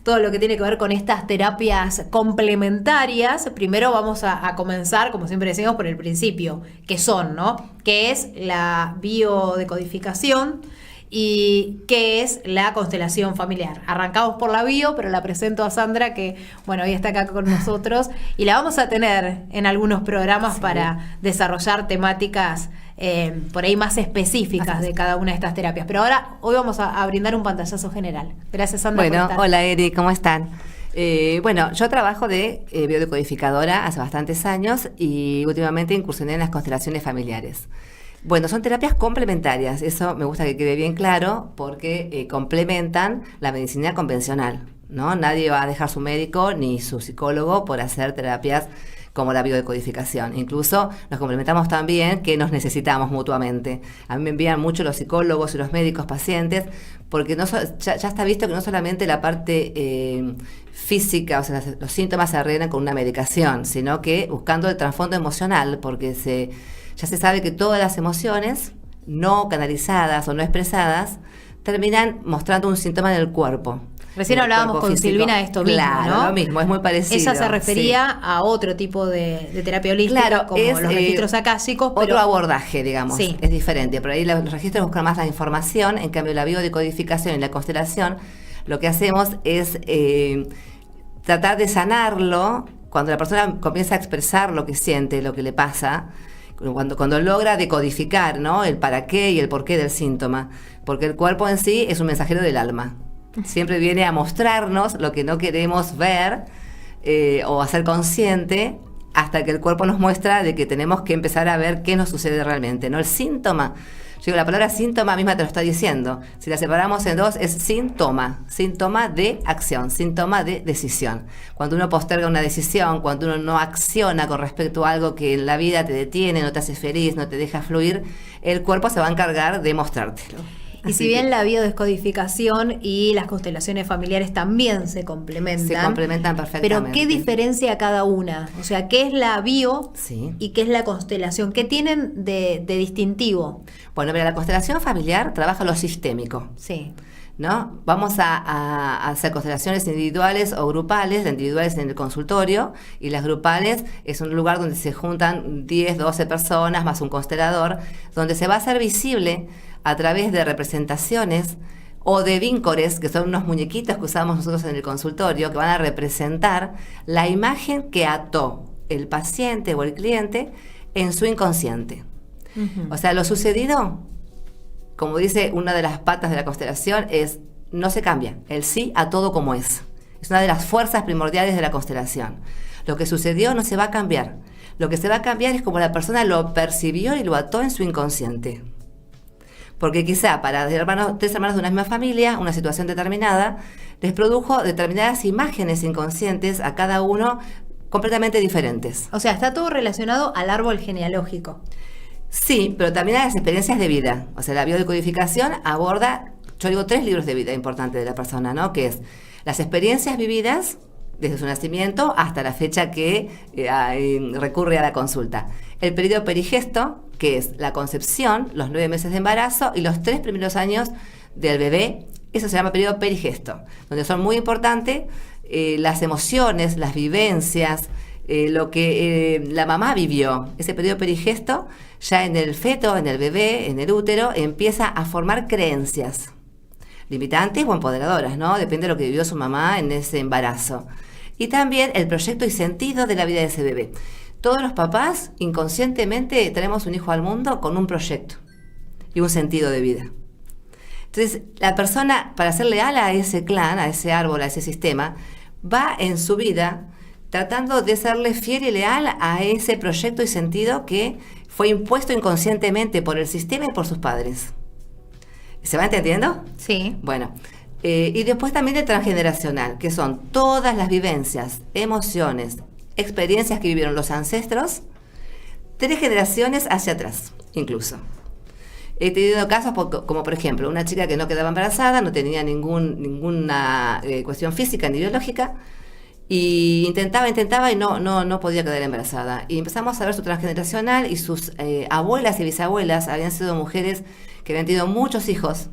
todo lo que tiene que ver con estas terapias complementarias, primero vamos a comenzar, como siempre decimos, por el principio, que son, ¿no? ¿Qué es la biodecodificación y qué es la constelación familiar? Arrancamos por la bio, pero la presento a Sandra, que, bueno, hoy está acá con nosotros y la vamos a tener en algunos programas para desarrollar temáticas por ahí más específicas de cada una de estas terapias. Pero ahora, hoy vamos a brindar un pantallazo general. Gracias, Sandra, por estar. Hola, Eri, ¿cómo están? Bueno, yo trabajo de biodecodificadora hace bastantes años y últimamente incursioné en las constelaciones familiares. Bueno, son terapias complementarias, eso me gusta que quede bien claro, porque complementan la medicina convencional, ¿no? Nadie va a dejar su médico ni su psicólogo por hacer terapias como la biodecodificación. Incluso nos complementamos tan bien que nos necesitamos mutuamente. A mí me envían mucho los psicólogos y los médicos pacientes, porque ya está visto que no solamente la parte física, o sea, los síntomas se arreglan con una medicación, sino que buscando el trasfondo emocional, porque ya se sabe que todas las emociones no canalizadas o no expresadas terminan mostrando un síntoma en el cuerpo. Recién hablábamos con físico. Silvina de esto mismo, claro, ¿no? Lo mismo, es muy parecido. Ella se refería a otro tipo de terapia holística, como los registros akáshicos. Otro abordaje, digamos, sí. Es diferente. Por ahí los registros buscan más la información, en cambio la biodecodificación y la constelación, lo que hacemos es tratar de sanarlo cuando la persona comienza a expresar lo que siente, lo que le pasa, cuando logra decodificar, ¿no?, el para qué y el por qué del síntoma, porque el cuerpo en sí es un mensajero del alma. Siempre viene a mostrarnos lo que no queremos ver o hacer consciente, hasta que el cuerpo nos muestra de que tenemos que empezar a ver qué nos sucede realmente, ¿no? El síntoma, yo digo, la palabra síntoma misma te lo está diciendo. Si la separamos en dos, es síntoma de acción, síntoma de decisión. Cuando uno posterga una decisión, cuando uno no acciona con respecto a algo que en la vida te detiene, no te hace feliz, no te deja fluir, el cuerpo se va a encargar de mostrártelo. Y si bien la biodescodificación y las constelaciones familiares también se complementan. Se complementan perfectamente. Pero ¿qué diferencia cada una? O sea, ¿qué es la bio y qué es la constelación? ¿Qué tienen de distintivo? Bueno, mira, la constelación familiar trabaja lo sistémico. Sí. ¿No? Vamos a hacer constelaciones individuales o grupales, las individuales en el consultorio y las grupales es un lugar donde se juntan 10, 12 personas más un constelador, donde se va a hacer visible a través de representaciones o de víncores, que son unos muñequitos que usamos nosotros en el consultorio, que van a representar la imagen que ató el paciente o el cliente en su inconsciente. Uh-huh. O sea, lo sucedido, como dice una de las patas de la constelación, no se cambia, el sí a todo como es. Es una de las fuerzas primordiales de la constelación. Lo que sucedió no se va a cambiar. Lo que se va a cambiar es como la persona lo percibió y lo ató en su inconsciente. Porque quizá para tres hermanos de una misma familia, una situación determinada, les produjo determinadas imágenes inconscientes a cada uno completamente diferentes. O sea, está todo relacionado al árbol genealógico. Sí, pero también a las experiencias de vida. O sea, la biodecodificación aborda, yo digo, 3 libros de vida importantes de la persona, ¿no? Que es las experiencias vividas desde su nacimiento hasta la fecha que recurre a la consulta. El periodo perigesto, que es la concepción, los 9 meses de embarazo y los 3 primeros años del bebé, eso se llama periodo perigesto, donde son muy importantes las emociones, las vivencias, lo que la mamá vivió. Ese periodo perigesto, ya en el feto, en el bebé, en el útero, empieza a formar creencias limitantes o empoderadoras, ¿no? Depende de lo que vivió su mamá en ese embarazo. Y también el proyecto y sentido de la vida de ese bebé. Todos los papás, inconscientemente, traemos un hijo al mundo con un proyecto y un sentido de vida. Entonces, la persona, para ser leal a ese clan, a ese árbol, a ese sistema, va en su vida tratando de serle fiel y leal a ese proyecto y sentido que fue impuesto inconscientemente por el sistema y por sus padres. ¿Se va entendiendo? Sí. Bueno, y después también el transgeneracional, que son todas las vivencias, emociones, experiencias que vivieron los ancestros, 3 generaciones hacia atrás, incluso. He tenido casos como, por ejemplo, una chica que no quedaba embarazada, no tenía ninguna cuestión física ni biológica, y intentaba y no podía quedar embarazada. Y empezamos a ver su transgeneracional y sus abuelas y bisabuelas habían sido mujeres que habían tenido muchos hijos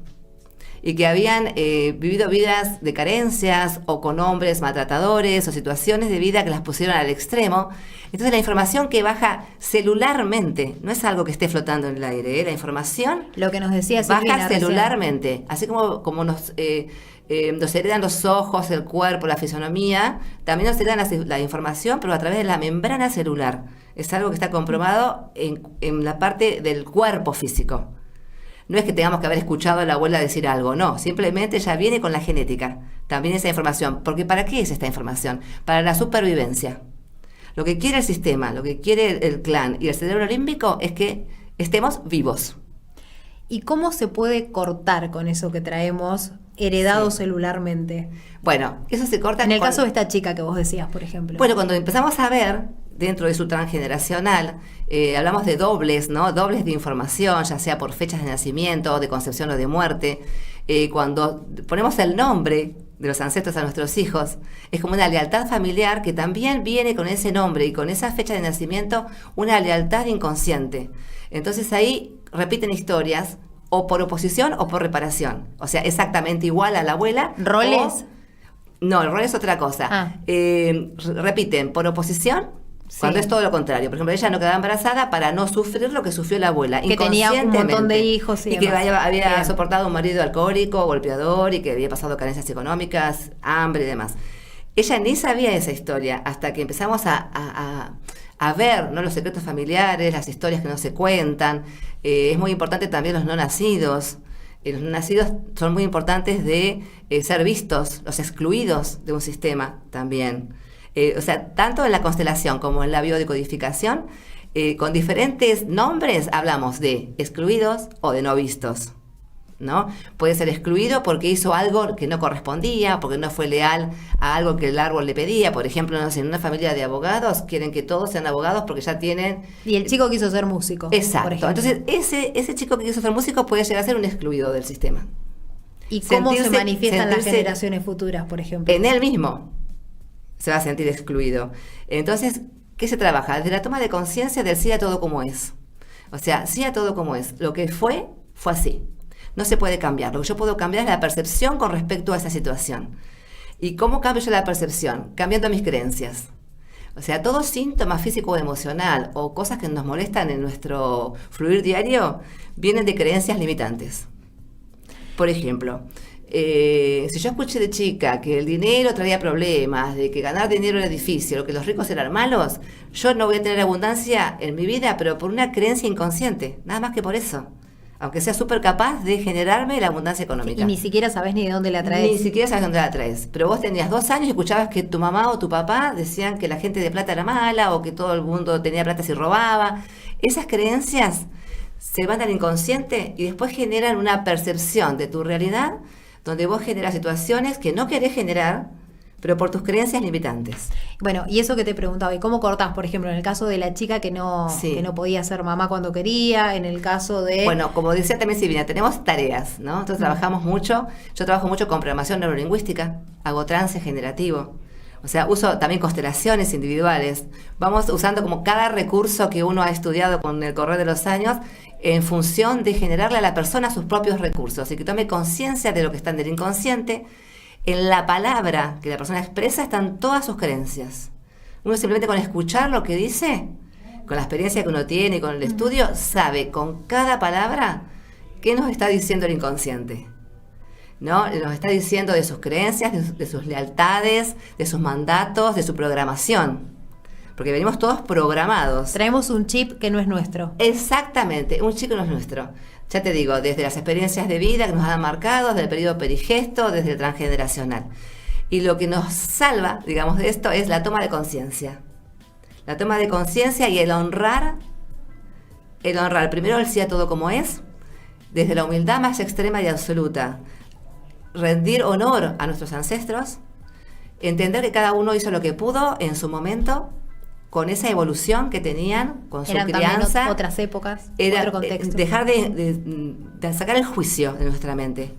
y que habían vivido vidas de carencias o con hombres maltratadores o situaciones de vida que las pusieron al extremo. Entonces la información que baja celularmente, no es algo que esté flotando en el aire, la información Lo que nos decía Silvina baja celularmente, así como nos heredan los ojos, el cuerpo, la fisonomía, también nos heredan la información, pero a través de la membrana celular. Es algo que está comprobado en la parte del cuerpo físico. No es que tengamos que haber escuchado a la abuela decir algo, no, simplemente ya viene con la genética, también esa información. Porque ¿para qué es esta información? Para la supervivencia. Lo que quiere el sistema, lo que quiere el clan y el cerebro límbico es que estemos vivos. ¿Y cómo se puede cortar con eso que traemos heredado celularmente? Bueno, eso se corta. En el caso de esta chica que vos decías, por ejemplo. Bueno, cuando empezamos a ver dentro de su transgeneracional, hablamos de dobles, ¿no? Dobles de información, ya sea por fechas de nacimiento, de concepción o de muerte. Cuando ponemos el nombre de los ancestros a nuestros hijos, es como una lealtad familiar que también viene con ese nombre y con esa fecha de nacimiento, una lealtad inconsciente. Entonces ahí repiten historias o por oposición o por reparación. O sea, exactamente igual a la abuela. ¿Roles? No, el rol es otra cosa. Repiten por oposición. Sí. Cuando es todo lo contrario. Por ejemplo, ella no quedaba embarazada para no sufrir lo que sufrió la abuela. Que tenía un montón de hijos. Y que había soportado un marido alcohólico, golpeador, y que había pasado carencias económicas, hambre y demás. Ella ni sabía esa historia hasta que empezamos a ver, ¿no?, los secretos familiares, las historias que no se cuentan. Es muy importante también los no nacidos. Los no nacidos son muy importantes de ser vistos, los excluidos de un sistema también. O sea, tanto en la constelación como en la biodecodificación, con diferentes nombres hablamos de excluidos o de no vistos, ¿no? Puede ser excluido porque hizo algo que no correspondía, porque no fue leal a algo que el árbol le pedía. Por ejemplo, no sé, en una familia de abogados quieren que todos sean abogados porque ya tienen... Y el chico quiso ser músico. Exacto. Entonces, ese chico que quiso ser músico puede llegar a ser un excluido del sistema. ¿Y cómo se manifiestan las generaciones futuras, por ejemplo? En él mismo se va a sentir excluido. Entonces, ¿qué se trabaja? Desde la toma de conciencia del sí a todo como es. O sea, sí a todo como es. Lo que fue así. No se puede cambiar. Lo que yo puedo cambiar es la percepción con respecto a esa situación. ¿Y cómo cambio yo la percepción? Cambiando mis creencias. O sea, todo síntoma físico o emocional o cosas que nos molestan en nuestro fluir diario vienen de creencias limitantes. Por ejemplo, si yo escuché de chica que el dinero traía problemas, de que ganar dinero era difícil o que los ricos eran malos, yo no voy a tener abundancia en mi vida, pero por una creencia inconsciente, nada más que por eso. Aunque sea súper capaz de generarme la abundancia económica. Y ni siquiera sabes ni de dónde la traes. Ni siquiera sabes dónde la traes. Pero vos tenías 2 años y escuchabas que tu mamá o tu papá decían que la gente de plata era mala o que todo el mundo tenía plata si robaba. Esas creencias se van al inconsciente y después generan una percepción de tu realidad donde vos generas situaciones que no querés generar, pero por tus creencias limitantes. Bueno, y eso que te preguntaba, ¿y cómo cortás? Por ejemplo, en el caso de la chica que no podía ser mamá cuando quería, en el caso de... Bueno, como decía también Silvina, tenemos tareas, ¿no? Entonces trabajamos mucho, yo trabajo mucho con programación neurolingüística, hago trance generativo, o sea, uso también constelaciones individuales. Vamos usando como cada recurso que uno ha estudiado con el correr de los años en función de generarle a la persona sus propios recursos y que tome conciencia de lo que está en el inconsciente. En la palabra que la persona expresa están todas sus creencias. Uno simplemente con escuchar lo que dice, con la experiencia que uno tiene y con el estudio, sabe con cada palabra qué nos está diciendo el inconsciente, ¿no? Nos está diciendo de sus creencias, de sus lealtades, de sus mandatos, de su programación. Porque venimos todos programados. Traemos un chip que no es nuestro. Exactamente, un chip que no es nuestro. Ya te digo, desde las experiencias de vida que nos han marcado, desde el periodo perigesto, desde el transgeneracional. Y lo que nos salva, digamos, de esto es la toma de conciencia. La toma de conciencia y el honrar primero el sí a todo como es, desde la humildad más extrema y absoluta. Rendir honor a nuestros ancestros, entender que cada uno hizo lo que pudo en su momento, con esa evolución que tenían, con su crianza. También otras épocas, otro contexto. Dejar de sacar el juicio de nuestra mente.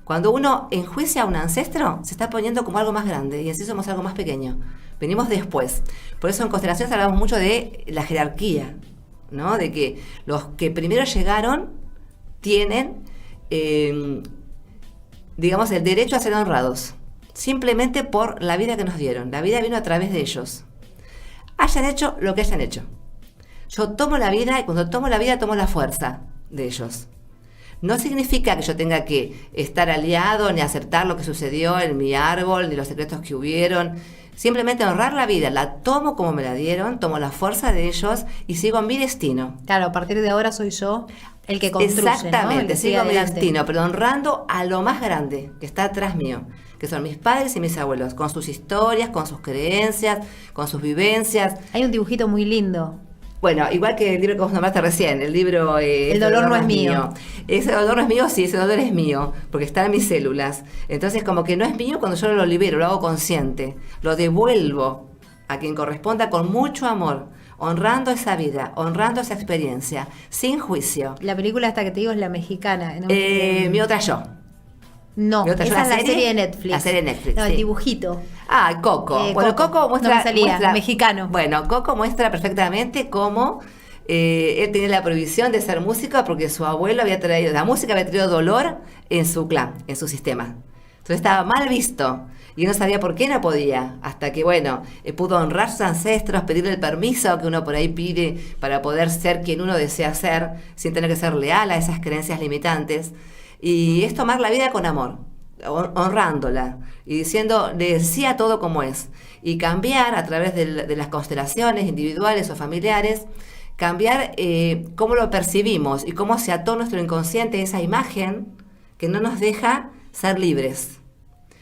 Cuando uno enjuicia a un ancestro, se está poniendo como algo más grande, y así somos algo más pequeño. Venimos después. Por eso en constelaciones hablamos mucho de la jerarquía, ¿no? De que los que primero llegaron tienen digamos, el derecho a ser honrados, simplemente por la vida que nos dieron. La vida vino a través de ellos. Hayan hecho lo que hayan hecho. Yo tomo la vida, y cuando tomo la vida tomo la fuerza de ellos. No significa que yo tenga que estar aliado ni aceptar lo que sucedió en mi árbol, ni los secretos que hubieron. Simplemente honrar la vida, la tomo como me la dieron, tomo la fuerza de ellos y sigo mi destino. Claro, a partir de ahora soy yo el que construye, Exactamente, ¿no? El que sigue sigo mi adelante. destino, pero honrando a lo más grande que está atrás mío, que son mis padres y mis abuelos, con sus historias, con sus creencias, con sus vivencias. Hay un dibujito muy lindo. Bueno, igual que el libro que vos nombraste recién, el libro El dolor no es mío. Ese dolor no es mío, sí, ese dolor es mío, porque está en mis células. Entonces, como que no es mío cuando yo lo libero, lo hago consciente, lo devuelvo a quien corresponda con mucho amor, honrando esa vida, honrando esa experiencia, sin juicio. La película esta que te digo es la mexicana, ¿no? Mi otra yo. No, ¿Mi otra yo, esa es la la serie? serie de Netflix. La serie de Netflix, No, el sí. dibujito. Ah, Coco. Bueno, Coco. Coco muestra, No me salía, mexicano. Bueno, Coco muestra perfectamente cómo él tenía la prohibición de ser músico porque su abuelo había traído, la música había traído dolor en su clan, en su sistema. Entonces estaba mal visto y no sabía por qué no podía, hasta que, bueno, pudo honrar a sus ancestros, pedirle el permiso que uno por ahí pide para poder ser quien uno desea ser, sin tener que ser leal a esas creencias limitantes. Y es tomar la vida con amor, honrándola y diciéndole sí a todo como es. Y cambiar a través de las constelaciones individuales o familiares, cambiar cómo lo percibimos y cómo se ató nuestro inconsciente esa imagen que no nos deja ser libres.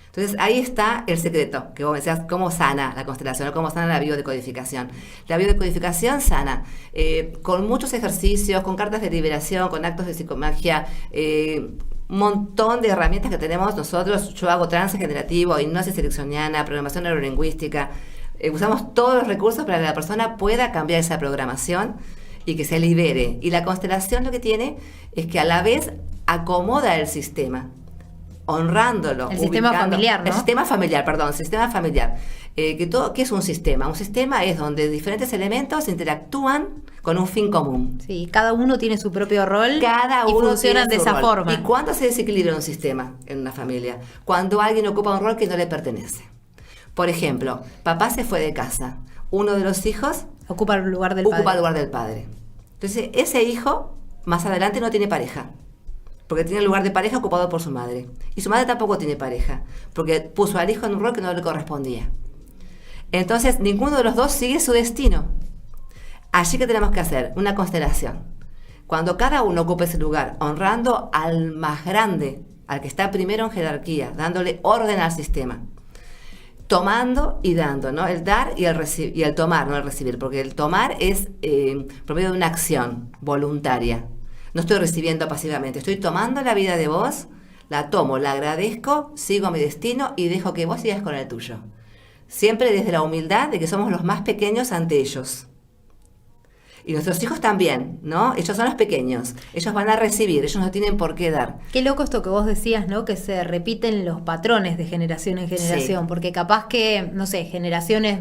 Entonces ahí está el secreto, que vos me decías, cómo sana la constelación, o cómo sana la biodecodificación. La biodecodificación sana, con muchos ejercicios, con cartas de liberación, con actos de psicomagia, un montón de herramientas que tenemos nosotros. Yo hago trance generativo, hipnosis ericksoniana, programación neurolingüística. Usamos todos los recursos para que la persona pueda cambiar esa programación y que se libere. Y la constelación lo que tiene es que a la vez acomoda el sistema, honrándolo. El sistema familiar, ¿no? El sistema familiar, perdón, sistema familiar. ¿Qué es un sistema? Un sistema es donde diferentes elementos interactúan con un fin común. Sí, cada uno tiene su propio rol Cada y uno funcionan de tiene su esa rol. forma. ¿Y cuándo se desequilibra un sistema en una familia? Cuando alguien ocupa un rol que no le pertenece. Por ejemplo, papá se fue de casa. Uno de los hijos Ocupa el lugar del ocupa padre. el lugar del padre. Entonces, ese hijo más adelante no tiene pareja, porque tiene el lugar de pareja ocupado por su madre. Y su madre tampoco tiene pareja, porque puso al hijo en un rol que no le correspondía. Entonces, ninguno de los dos sigue su destino. Así que tenemos que hacer una constelación. Cuando cada uno ocupe ese lugar, honrando al más grande, al que está primero en jerarquía, dándole orden al sistema, tomando y dando, ¿no? El dar y el tomar, no el recibir, porque el tomar es por medio de una acción voluntaria. No estoy recibiendo pasivamente, estoy tomando la vida de vos, la tomo, la agradezco, sigo mi destino y dejo que vos sigas con el tuyo. Siempre desde la humildad de que somos los más pequeños ante ellos. Y nuestros hijos también, ¿no? Ellos son los pequeños, ellos van a recibir, ellos no tienen por qué dar. Qué loco esto que vos decías, ¿no? Que se repiten los patrones de generación en generación, Sí. porque capaz que, no sé, generaciones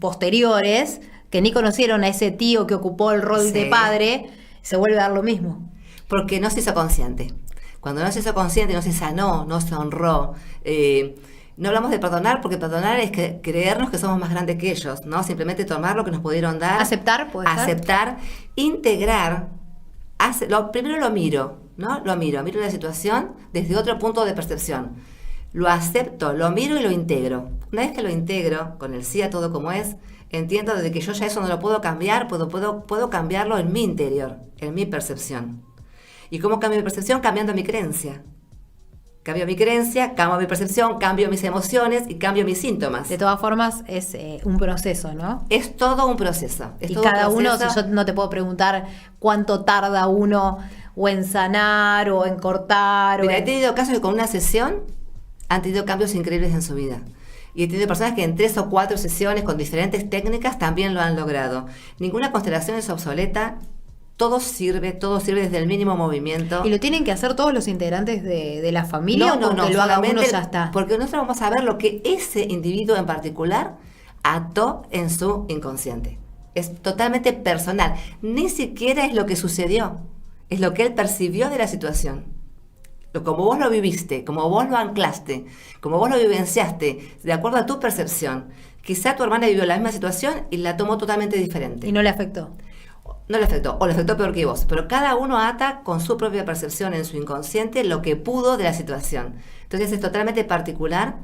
posteriores que ni conocieron a ese tío que ocupó el rol Sí. de padre, se vuelve a dar lo mismo. Porque no se hizo consciente. Cuando no se hizo consciente, no se sanó, no se honró. No hablamos de perdonar, porque perdonar es creernos que somos más grandes que ellos, ¿no? Simplemente tomar lo que nos pudieron dar. Aceptar, puede ser. Aceptar, integrar. Primero lo miro, ¿no? Miro la situación desde otro punto de percepción. Lo acepto, lo miro y lo integro. Una vez que lo integro, con el sí a todo como es, entiendo de que yo ya eso no lo puedo cambiar, puedo cambiarlo en mi interior, en mi percepción. ¿Y cómo cambio mi percepción? Cambiando mi creencia. Cambio mi creencia, cambio mi percepción, cambio mis emociones y cambio mis síntomas. De todas formas, es un proceso, ¿no? Es todo un proceso. Y cada uno, si yo no te puedo preguntar cuánto tarda uno o en sanar o en cortar. Mira, he tenido casos que con una sesión han tenido cambios increíbles en su vida. Y he tenido personas que en 3 o 4 sesiones con diferentes técnicas también lo han logrado. Ninguna constelación es obsoleta. Todo sirve desde el mínimo movimiento. ¿Y lo tienen que hacer todos los integrantes de la familia o No, porque lo haga uno solamente ya está? Porque nosotros vamos a ver lo que ese individuo en particular ató en su inconsciente. Es totalmente personal. Ni siquiera es lo que sucedió, es lo que él percibió de la situación. como vos lo viviste, como vos lo anclaste, como vos lo vivenciaste, de acuerdo a tu percepción. Quizá tu hermana vivió la misma situación y la tomó totalmente diferente. Y no le afectó. No le afectó, o le afectó peor que vos, pero cada uno ata con su propia percepción en su inconsciente lo que pudo de la situación. Entonces es totalmente particular.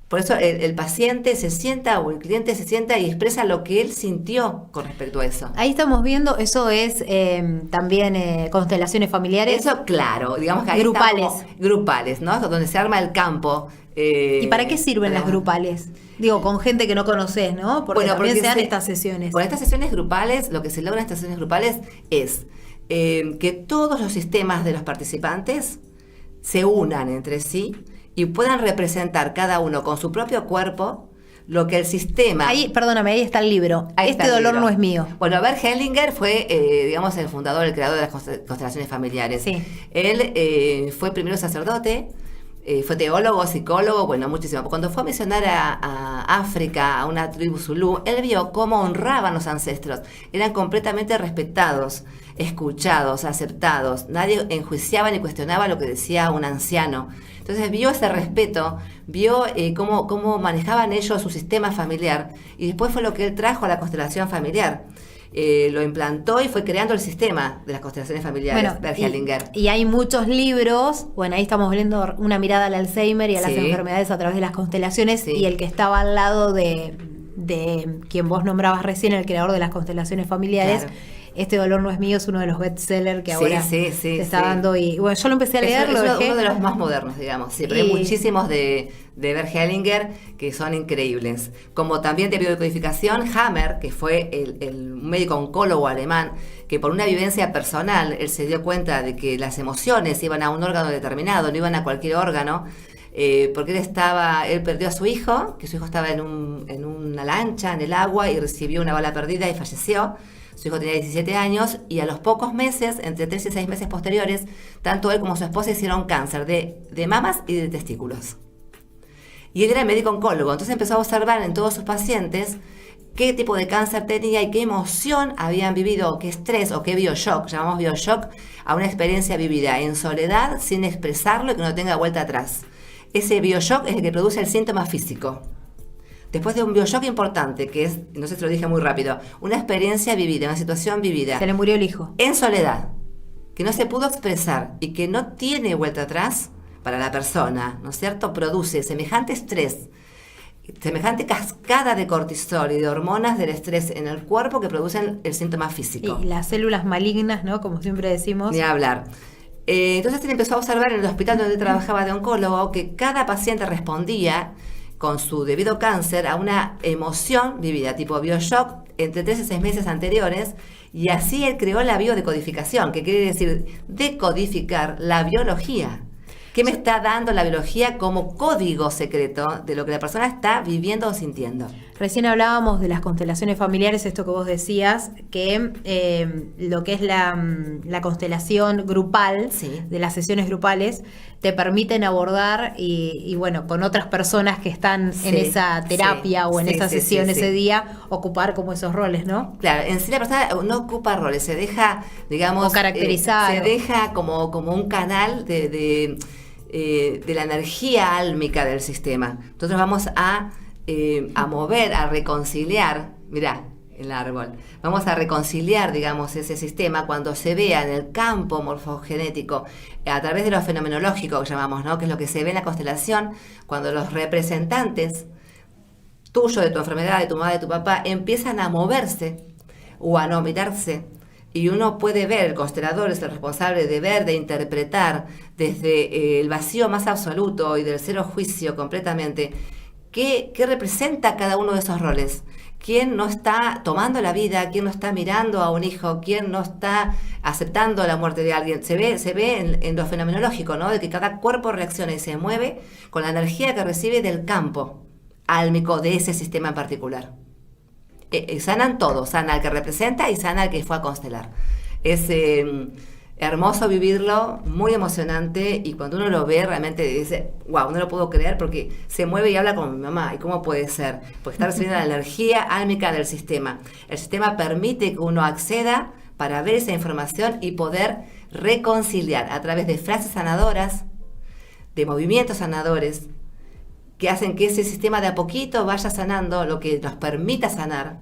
Por eso el paciente se sienta o el cliente se sienta y expresa lo que él sintió con respecto a eso. Ahí estamos viendo, eso es también constelaciones familiares. Eso, claro, digamos que ahí grupales. Grupales, ¿no? Donde se arma el campo. ¿Y para qué sirven las grupales? Digo, con gente que no conoces, ¿no? Porque también se dan estas sesiones. Con estas sesiones grupales, lo que se logra en estas sesiones grupales es que todos los sistemas de los participantes se unan entre sí y puedan representar cada uno con su propio cuerpo lo que el sistema... Ahí, perdóname, ahí está el libro. Este dolor no es mío. Bueno, Bert Hellinger fue, digamos, el fundador, el creador de las constelaciones familiares. Sí. Él fue primero sacerdote, fue teólogo, psicólogo, bueno, muchísimo. Cuando fue a misionar a África, a una tribu zulú, él vio cómo honraban los ancestros. Eran completamente respetados, escuchados, aceptados. Nadie enjuiciaba ni cuestionaba lo que decía un anciano. Entonces vio ese respeto, vio cómo manejaban ellos su sistema familiar. Y después fue lo que él trajo a la constelación familiar. Lo implantó y fue creando el sistema de las constelaciones familiares, Bert Hellinger. Y hay muchos libros, bueno, ahí estamos viendo una mirada al Alzheimer y a las Sí. enfermedades a través de las constelaciones, Sí. y el que estaba al lado de quien vos nombrabas recién, el creador de las constelaciones familiares, Claro. Este dolor no es mío, es uno de los bestsellers que ahora se está dando, y bueno, yo lo empecé a leer, es lo dejé. uno de los más modernos, digamos, sí, pero hay muchísimos de Bert Hellinger que son increíbles. Como también de biodecodificación, Hammer, que fue el médico oncólogo alemán, que por una vivencia personal, él se dio cuenta de que las emociones iban a un órgano determinado, no iban a cualquier órgano, porque él perdió a su hijo, que su hijo estaba en una lancha en el agua y recibió una bala perdida y falleció. Su hijo tenía 17 años y a los pocos meses, entre 3 y 6 meses posteriores, tanto él como su esposa hicieron cáncer de mamas y de testículos. Y él era médico oncólogo, entonces empezó a observar en todos sus pacientes qué tipo de cáncer tenía y qué emoción habían vivido, qué estrés o qué bioshock, llamamos bioshock a una experiencia vivida en soledad, sin expresarlo y que no tenga vuelta atrás. Ese bioshock es el que produce el síntoma físico. Después de un bioshock importante, que es, no sé si lo dije muy rápido, una experiencia vivida, una situación vivida. Se le murió el hijo. En soledad, que no se pudo expresar y que no tiene vuelta atrás para la persona, ¿no es cierto? Produce semejante estrés, semejante cascada de cortisol y de hormonas del estrés en el cuerpo que producen el síntoma físico. Y las células malignas, ¿no? Como siempre decimos. Ni hablar. Entonces él empezó a observar en el hospital donde trabajaba de oncólogo que cada paciente respondía con su debido cáncer a una emoción vivida, tipo bioshock, entre 3 y 6 meses anteriores, y así él creó la biodecodificación, que quiere decir decodificar la biología. ¿Qué me está dando la biología como código secreto de lo que la persona está viviendo o sintiendo? Recién hablábamos de las constelaciones familiares, esto que vos decías, que lo que es la constelación grupal, Sí. de las sesiones grupales, te permiten abordar y bueno, con otras personas que están en Sí, esa terapia sí, o en sí, esa sí, sesión sí, ese sí. día, ocupar como esos roles, ¿no? Claro, en sí la persona no ocupa roles, se deja, digamos... O caracterizar. se deja como un canal de la energía álmica del sistema. Nosotros vamos a mover, a reconciliar, mirá, el árbol, vamos a reconciliar, digamos, ese sistema cuando se vea en el campo morfogenético, a través de lo fenomenológico que llamamos, ¿no? Que es lo que se ve en la constelación, cuando los representantes tuyo, de tu enfermedad, de tu mamá, de tu papá, empiezan a moverse o a no mirarse. Y uno puede ver, el constelador es el responsable de ver, de interpretar desde el vacío más absoluto y del cero juicio completamente, qué representa cada uno de esos roles. ¿Quién no está tomando la vida? ¿Quién no está mirando a un hijo? ¿Quién no está aceptando la muerte de alguien? Se ve en lo fenomenológico, ¿no? De que cada cuerpo reacciona y se mueve con la energía que recibe del campo álmico de ese sistema en particular. Sanan todos, sana al que representa y sana al que fue a constelar. Es hermoso vivirlo, muy emocionante, y cuando uno lo ve realmente dice, wow, no lo puedo creer porque se mueve y habla con mi mamá. ¿Y cómo puede ser? Porque está recibiendo la energía álmica del sistema. El sistema permite que uno acceda para ver esa información y poder reconciliar a través de frases sanadoras, de movimientos sanadores, que hacen que ese sistema de a poquito vaya sanando, lo que nos permita sanar,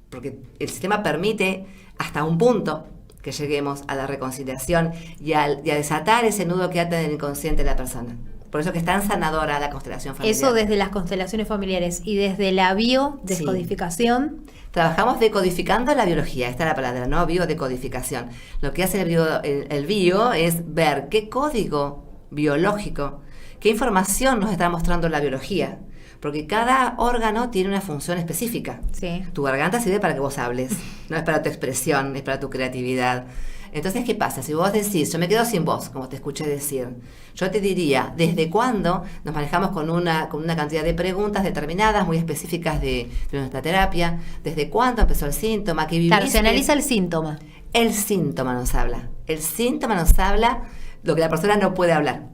porque el sistema permite hasta un punto que lleguemos a la reconciliación y a desatar ese nudo que ata en el inconsciente de la persona. Por eso que es tan sanadora la constelación familiar. Eso desde las constelaciones familiares y desde la biodescodificación. Sí. Trabajamos decodificando la biología, esta es la palabra, ¿no? Biodecodificación. Lo que hace el bio es ver qué código biológico, qué información nos está mostrando la biología. Porque cada órgano tiene una función específica. Sí. Tu garganta sirve para que vos hables, no es para tu expresión, es para tu creatividad. Entonces, ¿qué pasa? Si vos decís, yo me quedo sin voz, como te escuché decir, yo te diría, ¿desde cuándo nos manejamos con una cantidad de preguntas determinadas, muy específicas de nuestra terapia? ¿Desde cuándo empezó el síntoma? ¿Qué viviste? Claro, se analiza el síntoma. El síntoma nos habla. El síntoma nos habla lo que la persona no puede hablar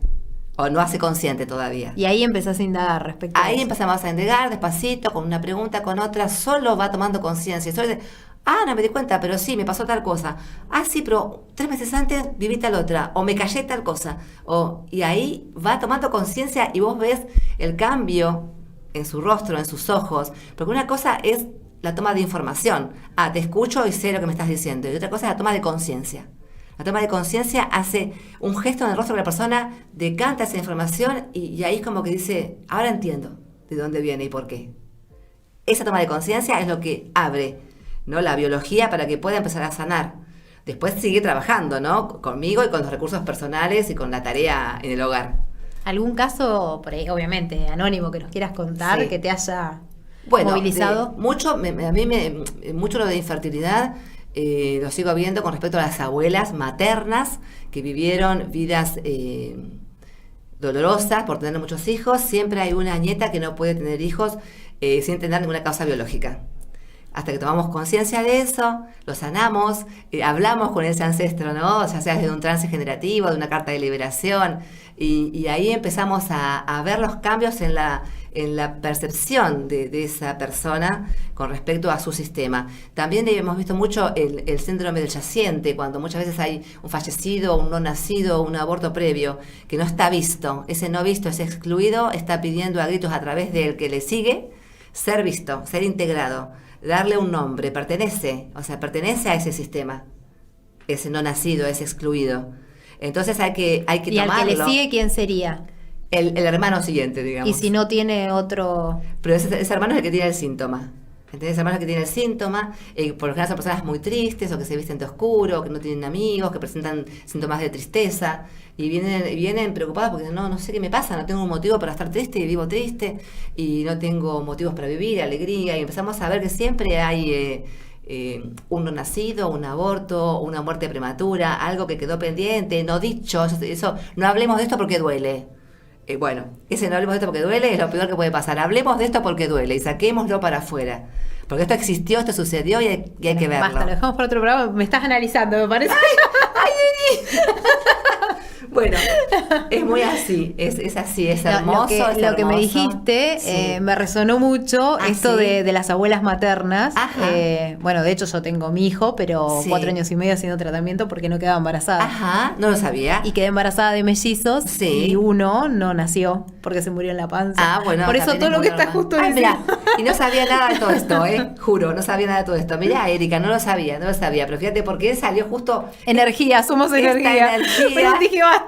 o no hace consciente todavía. Y ahí empezás a indagar respecto a Ahí eso. empezamos a indagar despacito, con una pregunta, con otra, solo va tomando conciencia. Solo dice, no me di cuenta, pero sí, me pasó tal cosa. Sí, pero 3 meses antes viví tal otra, o me callé tal cosa. Y ahí va tomando conciencia y vos ves el cambio en su rostro, en sus ojos. Porque una cosa es la toma de información. Te escucho y sé lo que me estás diciendo. Y otra cosa es la toma de conciencia. La toma de conciencia hace un gesto en el rostro de la persona, decanta esa información y ahí es como que dice, ahora entiendo de dónde viene y por qué. Esa toma de conciencia es lo que abre, ¿no?, la biología para que pueda empezar a sanar. Después sigue trabajando, ¿no?, conmigo y con los recursos personales y con la tarea en el hogar. ¿Algún caso, por ahí, obviamente, anónimo que nos quieras contar, Sí. que te haya movilizado? movilizado? Mucho lo de infertilidad. Lo sigo viendo con respecto a las abuelas maternas que vivieron vidas dolorosas por tener muchos hijos. Siempre hay una nieta que no puede tener hijos sin tener ninguna causa biológica. Hasta que tomamos conciencia de eso, lo sanamos, hablamos con ese ancestro, ¿no? Ya sea desde un trance generativo, de una carta de liberación, y ahí empezamos a ver los cambios en la percepción de esa persona con respecto a su sistema. También hemos visto mucho el síndrome del yaciente, cuando muchas veces hay un fallecido, un no nacido, un aborto previo, que no está visto. Ese no visto, ese excluido, está pidiendo a gritos a través del que le sigue ser visto, ser integrado, darle un nombre, pertenece a ese sistema, ese no nacido, ese excluido. Entonces hay que ¿Y tomarlo. al que le sigue quién sería? El hermano siguiente, digamos. Y si no tiene otro... Pero ese hermano es el que tiene el síntoma. ¿Entendés? Ese hermano es el que tiene el síntoma. Por lo general son personas muy tristes, o que se visten de oscuro, que no tienen amigos, que presentan síntomas de tristeza. Y vienen preocupados porque no sé qué me pasa, no tengo un motivo para estar triste y vivo triste. Y no tengo motivos para vivir, alegría. Y empezamos a ver que siempre hay... un no nacido, un aborto, una muerte prematura, algo que quedó pendiente, no dicho, eso no hablemos de esto porque duele. Bueno, ese no hablemos de esto porque duele es lo peor que puede pasar. Hablemos de esto porque duele y saquémoslo para afuera. Porque esto existió, esto sucedió y hay que verlo. Basta, lo dejamos para otro programa. Me estás analizando, me parece. Bueno, es muy así, es así, es hermoso. Lo que me dijiste sí. me resonó mucho, esto ¿sí? de las abuelas maternas. Ajá. Bueno, de hecho yo tengo mi hijo, pero Sí. 4 años y medio haciendo tratamiento porque no quedaba embarazada. Ajá, no lo sabía. Y quedé embarazada de mellizos Sí. y uno no nació porque se murió en la panza. Bueno. Por eso también todo es lo muy que está normal. justo diciendo. Mirá, y no sabía nada de todo esto, juro, no sabía nada de todo esto. Mirá, Erika, no lo sabía, pero fíjate, porque salió justo... Energía, somos Esta energía. energía. Pero dije, basta.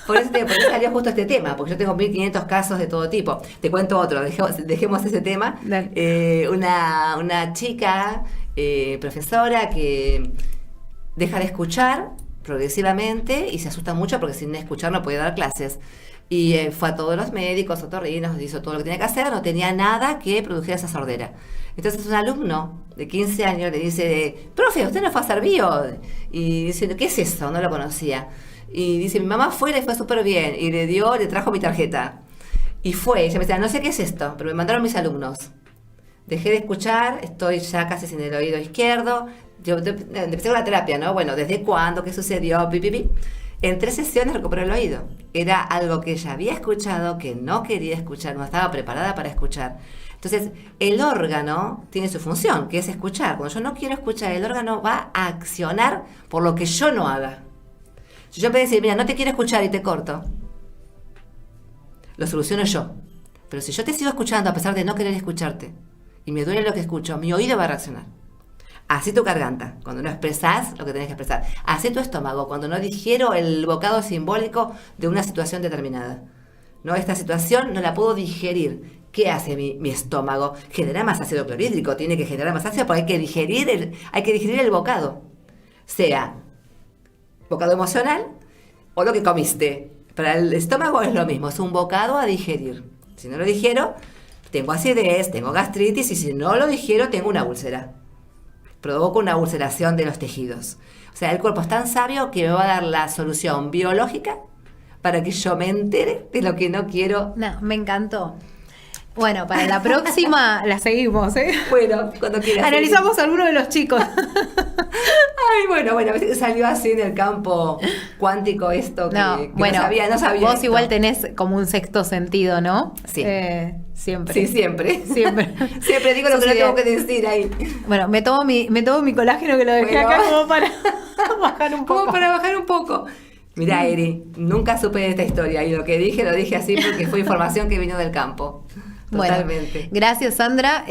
Por eso salió justo este tema, porque yo tengo 1500 casos de todo tipo. Te cuento otro, dejemos ese tema. Una chica, profesora, que deja de escuchar progresivamente y se asusta mucho porque sin escuchar no puede dar clases. Y fue a todos los médicos, otorrinos, hizo todo lo que tenía que hacer, no tenía nada que produjera esa sordera. Entonces un alumno de 15 años le dice, profe, ¿usted no fue a hacer bio? Y dice, ¿qué es eso? No lo conocía. Y dice, mi mamá fue y le fue súper bien. Y le trajo mi tarjeta. Y fue, ella me decía, no sé qué es esto, pero me mandaron mis alumnos. Dejé de escuchar, estoy ya casi sin el oído izquierdo. Yo empecé con la terapia, ¿no? Bueno, ¿desde cuándo? ¿Qué sucedió? En 3 sesiones recuperó el oído. Era algo que ella había escuchado, que no quería escuchar, no estaba preparada para escuchar. Entonces, el órgano tiene su función, que es escuchar. Cuando yo no quiero escuchar, el órgano va a accionar por lo que yo no haga. Si yo empiezo a decir, mira, no te quiero escuchar y te corto, lo soluciono yo. Pero si yo te sigo escuchando a pesar de no querer escucharte y me duele lo que escucho, mi oído va a reaccionar. Así tu garganta, cuando no expresás lo que tenés que expresar. Así tu estómago, cuando no digiero el bocado simbólico de una situación determinada. No, esta situación no la puedo digerir. ¿Qué hace mi estómago? Genera más ácido clorhídrico, tiene que generar más ácido porque hay que digerir el bocado. Sea bocado emocional o lo que comiste. Para el estómago es lo mismo, es un bocado a digerir. Si no lo digiero, tengo acidez, tengo gastritis y si no lo digiero, tengo una úlcera. Provoca una ulceración de los tejidos. O sea, el cuerpo es tan sabio que me va a dar la solución biológica para que yo me entere de lo que no quiero. No, me encantó. Bueno, para la próxima la seguimos, ¿eh? Bueno, cuando quieras. Analizamos a alguno de los chicos. Ay, bueno, salió así en el campo cuántico esto que no sabía. Vos esto. igual tenés como un sexto sentido, ¿no? Sí. Siempre. Sí, siempre. Siempre. Siempre digo lo que no tengo que decir ahí. Bueno, me tomo mi colágeno que lo dejé acá como para bajar un poco. Como para bajar un poco. Mirá, Eri, nunca supe de esta historia y lo que dije lo dije así porque fue información que vino del campo. Totalmente. Bueno, gracias, Sandra.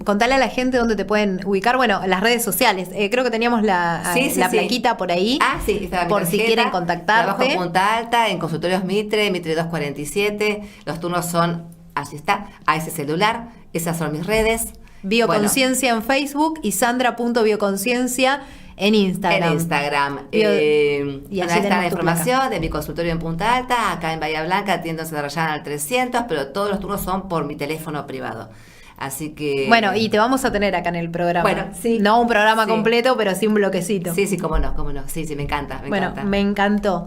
Contale a la gente dónde te pueden ubicar. Bueno, las redes sociales. Creo que teníamos la plaquita por ahí. Ah, sí, estaba mi por tarjeta. Si quieren contactarte. Trabajo en Punta Alta, en consultorios Mitre 247. Los turnos son, así está, a ese celular. Esas son mis redes. Bioconciencia en Facebook y sandra.bioconciencia en Instagram. En Instagram. Y ahí está la información placa. de mi consultorio en Punta Alta. Acá en Bahía Blanca atiendo en Santa Rayana al 300, pero todos los turnos son por mi teléfono privado. Así que... Bueno, y te vamos a tener acá en el programa. Bueno, sí. No un programa Sí. completo, pero sí un bloquecito. Sí, cómo no. Sí, me encanta. Me encantó.